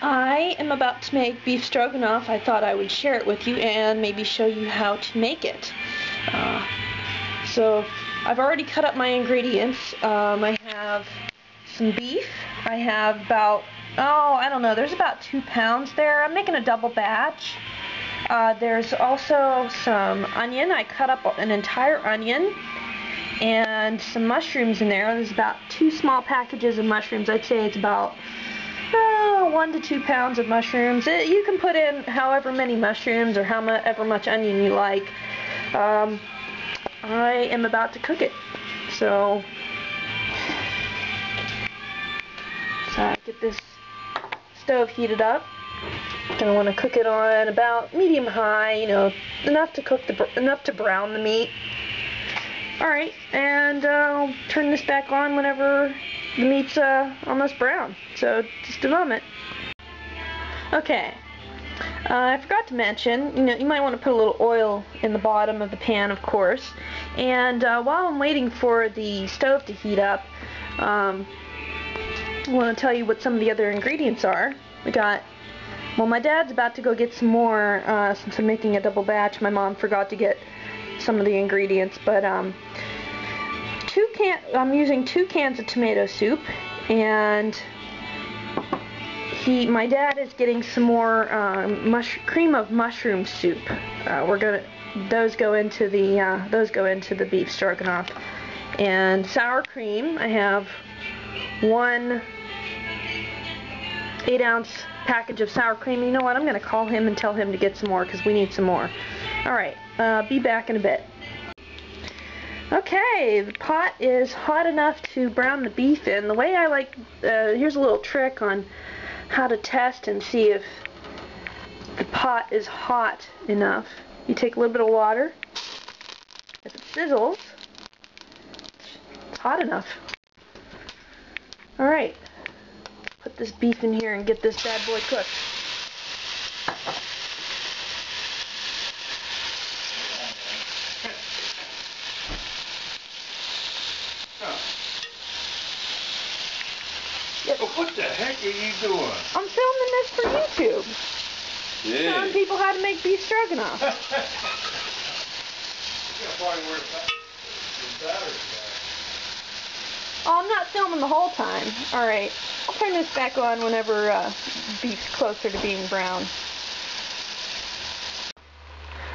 I am about to make beef stroganoff. I thought I would share it with you and maybe show you how to make it. So I've already cut up my ingredients. I have some beef. I have about, I don't know, there's about 2 pounds there. I'm making a double batch. There's also some onion. I cut up an entire onion. And some mushrooms in there. There's about 2 small packages of mushrooms. I'd say it's about 1 to 2 pounds of mushrooms. You can put in however many mushrooms or however much onion you like. I am about to cook it. So I get this stove heated up. Gonna want to cook it on about medium high, enough to brown the meat. Alright, and I'll turn this back on whenever the meat's almost brown. So, just a moment. Okay, I forgot to mention, you might want to put a little oil in the bottom of the pan, of course. And while I'm waiting for the stove to heat up, I want to tell you what some of the other ingredients are. My dad's about to go get some more, since I'm making a double batch. My mom forgot to get some of the ingredients, but I'm using 2 cans of tomato soup, and my dad is getting some more cream of mushroom soup. Those go into the beef stroganoff. And sour cream, I have 1 8-ounce package of sour cream. You know what? I'm going to call him and tell him to get some more because we need some more. Alright, be back in a bit. Okay, the pot is hot enough to brown the beef in. The way I like, here's a little trick on how to test and see if the pot is hot enough. You take a little bit of water. If it sizzles, it's hot enough. Alright, put this beef in here and get this bad boy cooked. What the heck are you doing? I'm filming this for YouTube. Yeah. Telling people how to make beef stroganoff. Oh, I'm not filming the whole time. Alright, I'll turn this back on whenever beef's closer to being brown.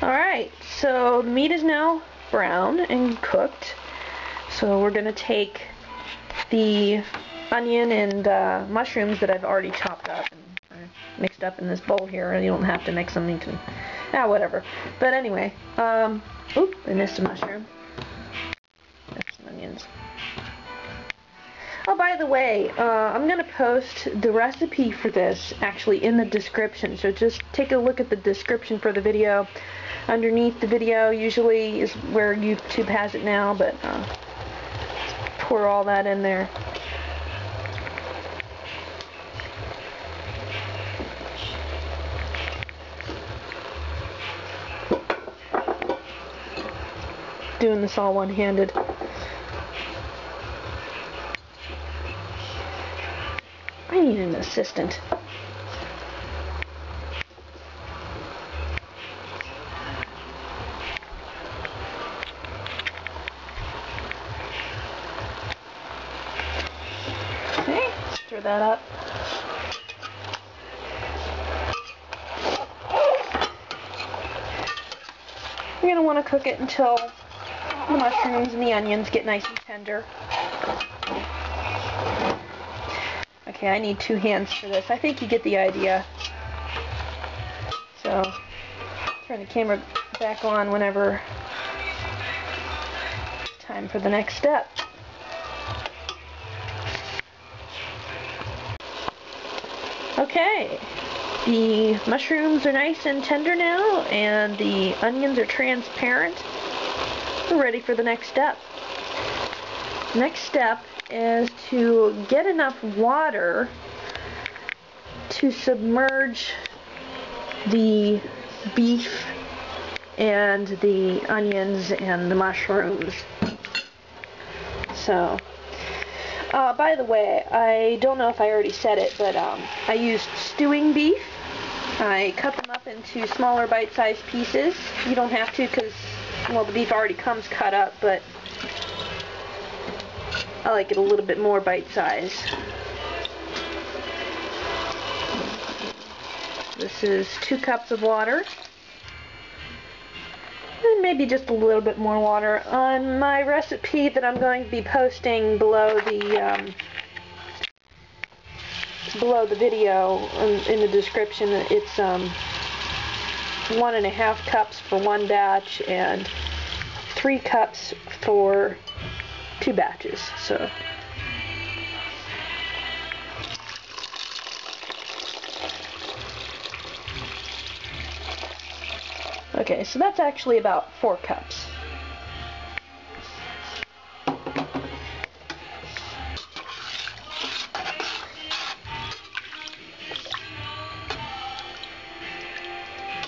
Alright, so the meat is now brown and cooked. So we're going to take the onion and mushrooms that I've already chopped up and mixed up in this bowl here. You don't have to mix them, you can, whatever. But anyway, oop, I missed a mushroom. That's some onions. Oh, by the way, I'm going to post the recipe for this actually in the description, so just take a look at the description for the video. Underneath the video usually is where YouTube has it now, but pour all that in there. Doing this all one-handed. I need an assistant. Okay, stir that up. You're going to want to cook it until the mushrooms and the onions get nice and tender. Okay, I need 2 hands for this. I think you get the idea. So, turn the camera back on whenever it's time for the next step. Okay, the mushrooms are nice and tender now, and the onions are transparent. We're ready for the next step. Next step is to get enough water to submerge the beef and the onions and the mushrooms. So, By the way, I don't know if I already said it, but I used stewing beef. I cut them up into smaller bite-sized pieces. You don't have to because, well, the beef already comes cut up, but I like it a little bit more bite-sized. This is 2 cups of water. And maybe just a little bit more water. On my recipe that I'm going to be posting below the video in the description, it's 1.5 cups for 1 batch and 3 cups for 2 batches. So. Okay, so that's actually about 4 cups. You're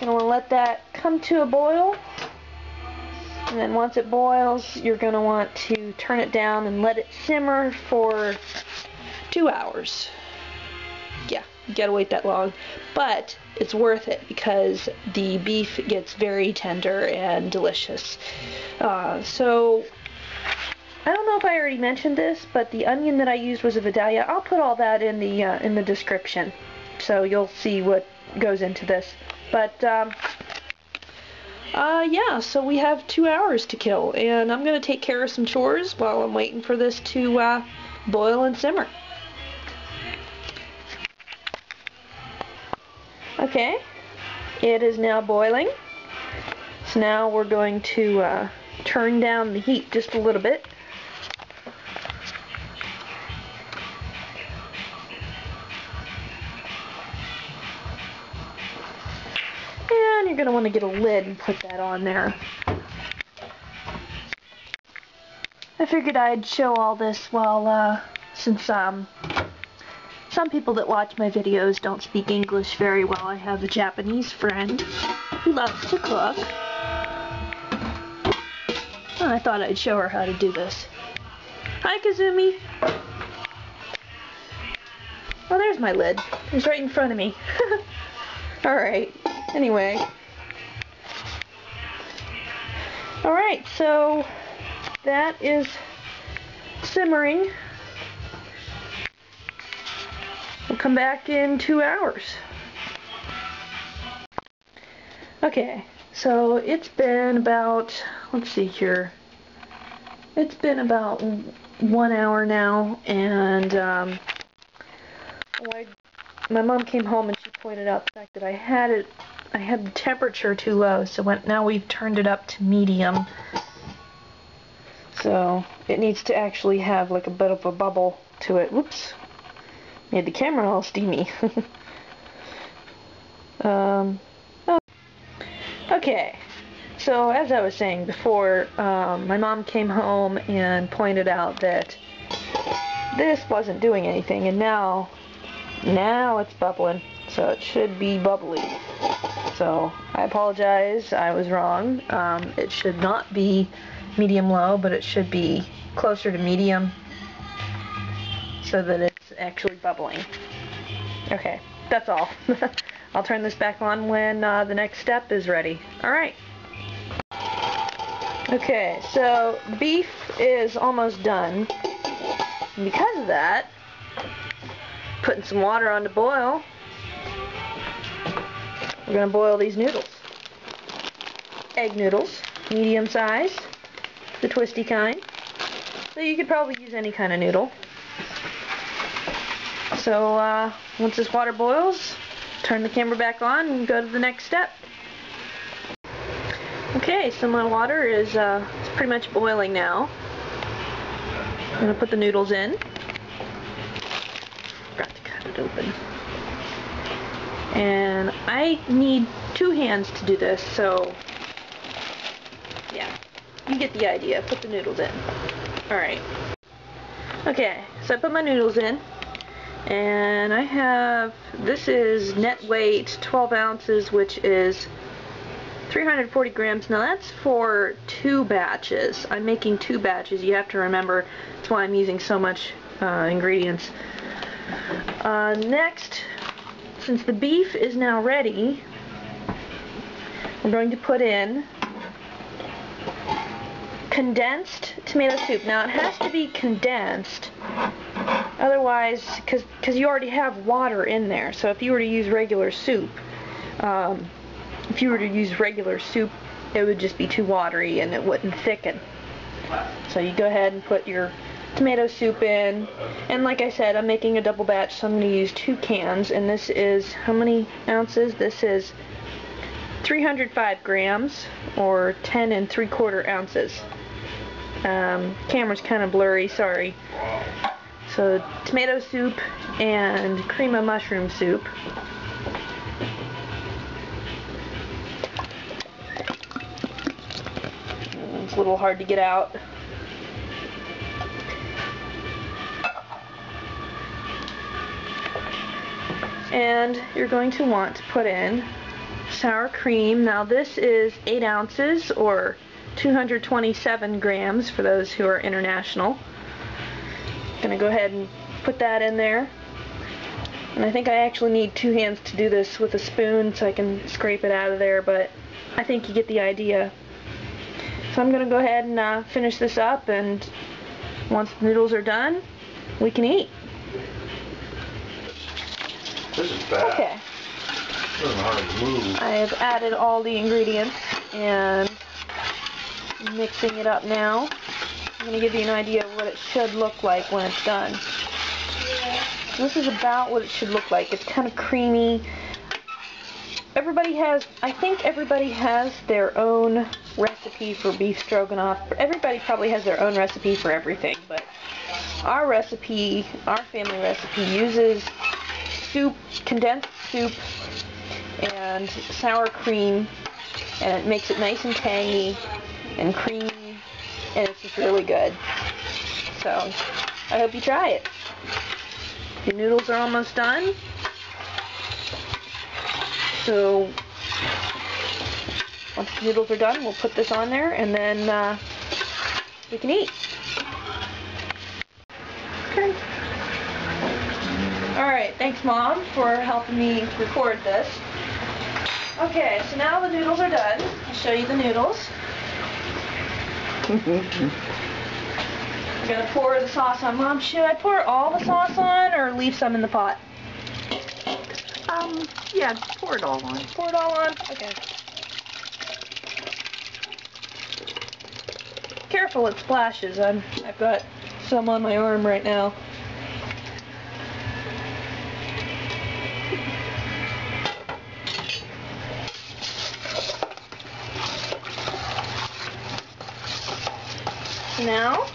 going to want to let that come to a boil, and then once it boils, you're going to want to turn it down and let it simmer for 2 hours. Yeah, you gotta wait that long, but it's worth it because the beef gets very tender and delicious. So I don't know if I already mentioned this, but the onion that I used was a Vidalia. I'll put all that in the description, so you'll see what goes into this. But yeah, so we have 2 hours to kill, and I'm gonna take care of some chores while I'm waiting for this to boil and simmer. Okay, it is now boiling, so now we're going to turn down the heat just a little bit. And you're going to want to get a lid and put that on there. I figured I'd show all this while, since some people that watch my videos don't speak English very well. I have a Japanese friend who loves to cook. Oh, I thought I'd show her how to do this. Hi, Kazumi. Oh, there's my lid. It's right in front of me. Alright, anyway. Alright, so that is simmering. We'll come back in 2 hours. Okay, so it's been about, let's see here, it's been about 1 hour now, and my mom came home and she pointed out the fact that I had the temperature too low, so now we've turned it up to medium. So it needs to actually have like a bit of a bubble to it. Whoops. Made the camera all steamy. Okay, so as I was saying before, my mom came home and pointed out that this wasn't doing anything, and now it's bubbling, so it should be bubbly. So I apologize, I was wrong. It should not be medium-low, but it should be closer to medium so that it's actually bubbling. Okay, that's all. I'll turn this back on when the next step is ready. Alright. Okay, so beef is almost done. And because of that, putting some water on to boil. We're going to boil these noodles. Egg noodles, medium size, the twisty kind. So you could probably use any kind of noodle. So once this water boils, turn the camera back on and go to the next step. Okay, so my water is it's pretty much boiling now. I'm going to put the noodles in. Forgot to cut it open. And I need 2 hands to do this, so yeah, you get the idea. Put the noodles in. Alright. Okay, so I put my noodles in. And I have, this is net weight 12 ounces, which is 340 grams. Now that's for 2 batches. I'm making 2 batches. You have to remember, that's why I'm using so much ingredients. Next, since the beef is now ready, we're going to put in condensed tomato soup. Now it has to be condensed, otherwise, because you already have water in there. So if you were to use regular soup, it would just be too watery and it wouldn't thicken. So you go ahead and put your tomato soup in, and like I said, I'm making a double batch, so I'm going to use 2 cans, and this is how many ounces? This is 305 grams, or 10 3/4 ounces. Camera's kind of blurry, sorry. So tomato soup and cream of mushroom soup. It's a little hard to get out. And you're going to want to put in sour cream. Now this is 8 ounces, or 227 grams for those who are international. I'm going to go ahead and put that in there. And I think I actually need 2 hands to do this with a spoon so I can scrape it out of there, but I think you get the idea. So I'm going to go ahead and finish this up, and once the noodles are done, we can eat. This is bad. Okay. Doesn't hardly move. I have added all the ingredients and mixing it up now. I'm going to give you an idea of what it should look like when it's done. This is about what it should look like. It's kind of creamy. I think everybody has their own recipe for beef stroganoff. Everybody probably has their own recipe for everything, but our recipe, our family recipe, uses soup, condensed soup, and sour cream, and it makes it nice and tangy and creamy, and it's just really good. So I hope you try it. The noodles are almost done, so once the noodles are done, we'll put this on there, and then we can eat. Okay. Alright, thanks Mom for helping me record this. Okay, so now the noodles are done. I'll show you the noodles. I'm going to pour the sauce on. Mom, should I pour all the sauce on or leave some in the pot? Yeah, pour it all on. Pour it all on? Okay. Careful, it splashes. I've got some on my arm right now. Now,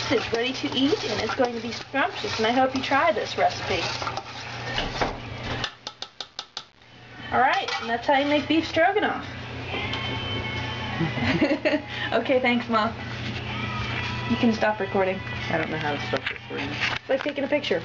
it's ready to eat, and it's going to be scrumptious, and I hope you try this recipe. Alright, and that's how you make beef stroganoff. Okay, thanks, Mom. You can stop recording. I don't know how to stop recording. It's like taking a picture.